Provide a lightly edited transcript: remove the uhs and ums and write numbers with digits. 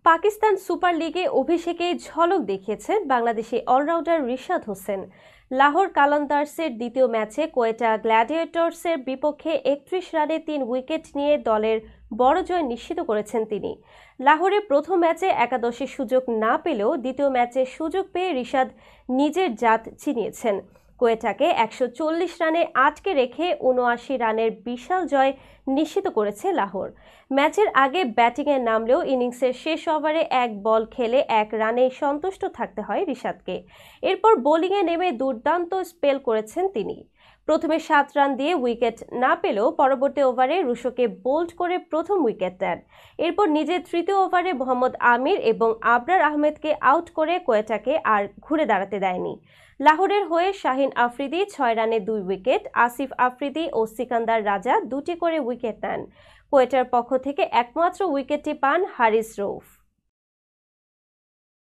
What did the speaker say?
Pakistan super লিগে অভিষেকে ঝলক দেখিয়েছেন বাংলাদেশি অলরাউন্ডার রিশাদ হোসেন। লাহোর কালান্দার্সের দ্বিতীয় ম্যাচে কোয়েটা গ্ল্যাডিয়েটর্সের বিপক্ষে ৩১ রানে ৩ উইকেট নিয়ে দলের বড় জয় নিশ্চিত করেছেন তিনি। লাহোরে প্রথম ম্যাচে একাদশে সুযোগ না পেলেও দ্বিতীয় ম্যাচে সুযোগ পেয়ে রিশাদ নিজের জাত চিনিয়েছেন। কোয়েটাকে ১৪০ রানে আটকে রেখে ৭৯ রানের বিশাল জয় নিশ্চিত করেছে লাহোর। ম্যাচের আগে ব্যাটিংয়ে নামলেও ইনিংসের শেষ ওভারে এক বল খেলে ১ রানেই সন্তুষ্ট থাকতে হয় রিশাদকে। এরপর বোলিংয়ে নেমে দুর্দান্ত স্পেল করেছেন তিনি। প্রথমে ৭ রান দিয়ে উইকেট না পেলেও পরবর্তী ওভারে রুশোকে বোল্ড করে প্রথম উইকেট দেন। এরপর নিজের তৃতীয় ওভারে মোহাম্মদ আমির এবং আবরার আহমেদকে আউট করে কোয়েটাকে আর ঘুরে দাঁড়াতে দেয়নি। লাহোরের হয়ে শাহিন আফ্রিদি ৬ রানে ২ উইকেট, আসিফ আফ্রিদি ও সিকান্দার রাজা ২টি করে উইকেট নেন। কোয়েটার পক্ষ থেকে একমাত্র উইকেটটি পান হারিস রউফ।